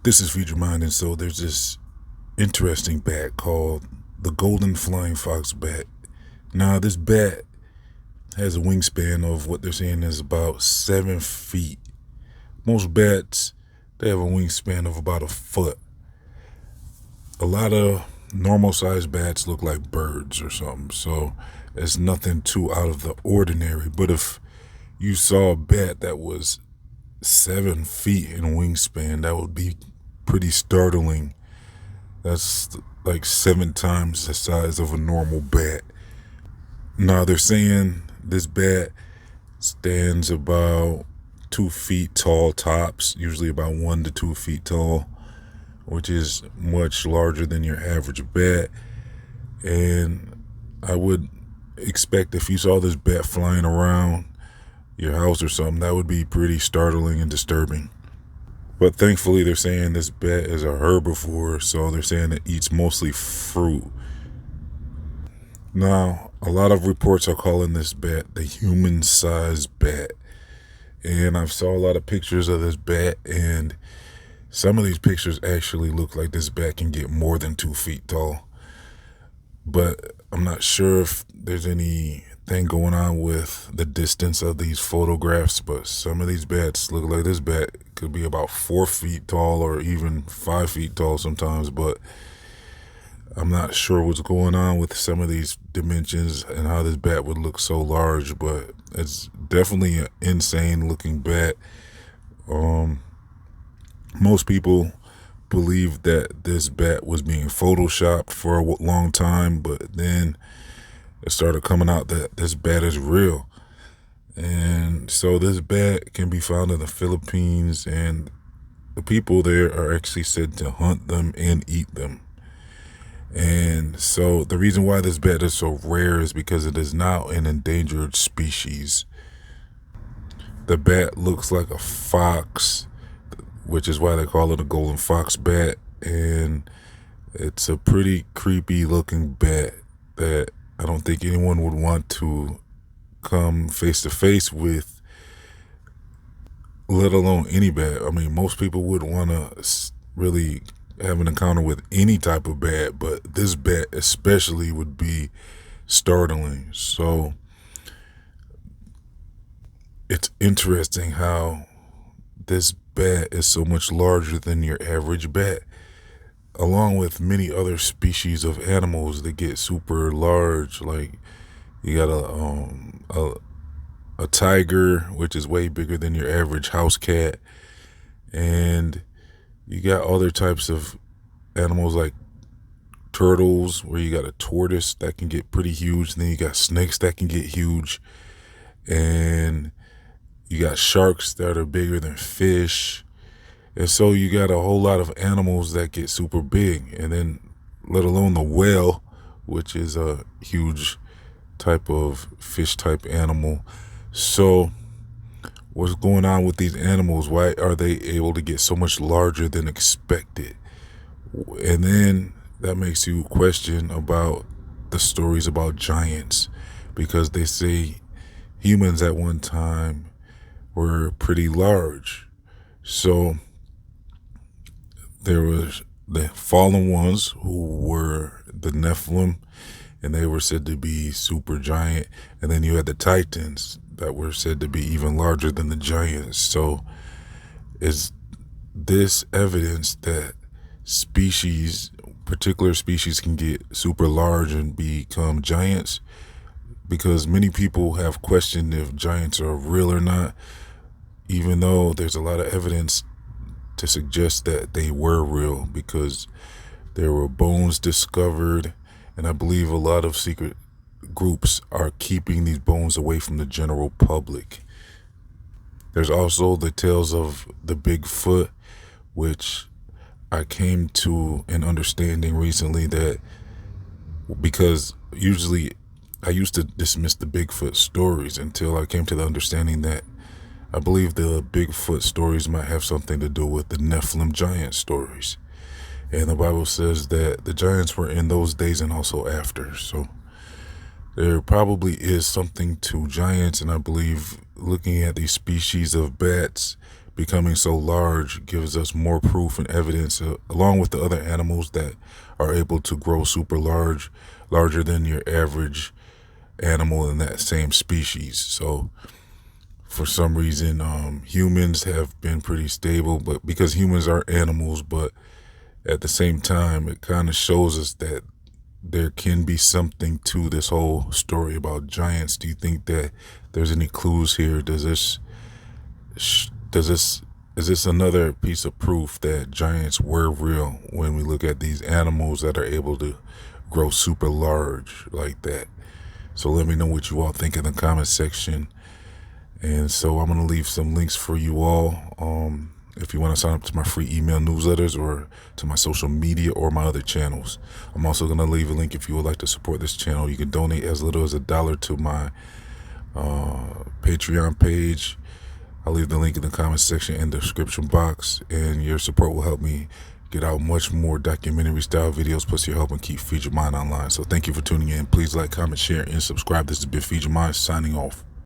This is Feed Your Mind, and so there's this interesting bat called the golden flying fox bat. Now, this bat has a wingspan of what they're saying is about 7 feet. Most bats, they have a wingspan of about a foot. A lot of normal sized bats look like birds or something, so it's nothing too out of the ordinary. But if you saw a bat that was 7 feet in wingspan, that would be pretty startling. That's like 7 times the size of a normal bat. Now they're saying this bat stands about 2 feet tall tops, usually about 1 to 2 feet tall, which is much larger than your average bat. And I would expect if you saw this bat flying around your house or something, that would be pretty startling and disturbing. But thankfully, they're saying this bat is a herbivore, so they're saying it eats mostly fruit. Now, a lot of reports are calling this bat the human-sized bat. And I've saw a lot of pictures of this bat, and some of these pictures actually look like this bat can get more than 2 feet tall. But I'm not sure if there's anything going on with the distance of these photographs, but some of these bats look like this bat could be about 4 feet tall or even 5 feet tall sometimes. But I'm not sure what's going on with some of these dimensions and how this bat would look so large, but it's definitely an insane looking bat. Most people believe that this bat was being photoshopped for a long time, but then it started coming out that this bat is real. And so this bat can be found in the Philippines, and the people there are actually said to hunt them and eat them. And so the reason why this bat is so rare is because it is now an endangered species. The bat looks like a fox, which is why they call it a golden fox bat. And it's a pretty creepy looking bat that I don't think anyone would want to come face to face with, let alone any bat. I mean, most people wouldn't want to really have an encounter with any type of bat, but this bat especially would be startling. So it's interesting how this bat is so much larger than your average bat, along with many other species of animals that get super large. Like you got a tiger, which is way bigger than your average house cat, and you got other types of animals like turtles, where you got a tortoise that can get pretty huge. And then you got snakes that can get huge. And you got sharks that are bigger than fish. And so you got a whole lot of animals that get super big. And then let alone the whale, which is a huge type of fish type animal. So what's going on with these animals? Why are they able to get so much larger than expected? And then that makes you question about the stories about giants, because they say humans at one time were pretty large. So there was the fallen ones who were the Nephilim, and they were said to be super giant. And then you had the Titans that were said to be even larger than the giants. So is this evidence that particular species can get super large and become giants? Because many people have questioned if giants are real or not, even though there's a lot of evidence to suggest that they were real, because there were bones discovered, and I believe a lot of secret groups are keeping these bones away from the general public. There's also the tales of the Bigfoot, which I came to an understanding recently that, because usually I used to dismiss the Bigfoot stories until I came to the understanding that I believe the Bigfoot stories might have something to do with the Nephilim giant stories. And the Bible says that the giants were in those days and also after. So there probably is something to giants, and I believe looking at these species of bats becoming so large gives us more proof and evidence, along with the other animals that are able to grow super large, larger than your average animal in that same species. So for some reason, humans have been pretty stable, but because humans are animals, but at the same time, it kind of shows us that there can be something to this whole story about giants. Do you think that there's any clues here? Is this another piece of proof that giants were real when we look at these animals that are able to grow super large like that? So let me know what you all think in the comment section. And so I'm going to leave some links for you all. If you want to sign up to my free email newsletters or to my social media or my other channels. I'm also going to leave a link if you would like to support this channel. You can donate as little as $1 to my Patreon page. I'll leave the link in the comment section and the description box, and your support will help me get out much more documentary style videos, plus you're helping keep Feed Your Mind online. So thank you for tuning in. Please like, comment, share, and subscribe. This has been Feed Your Mind signing off.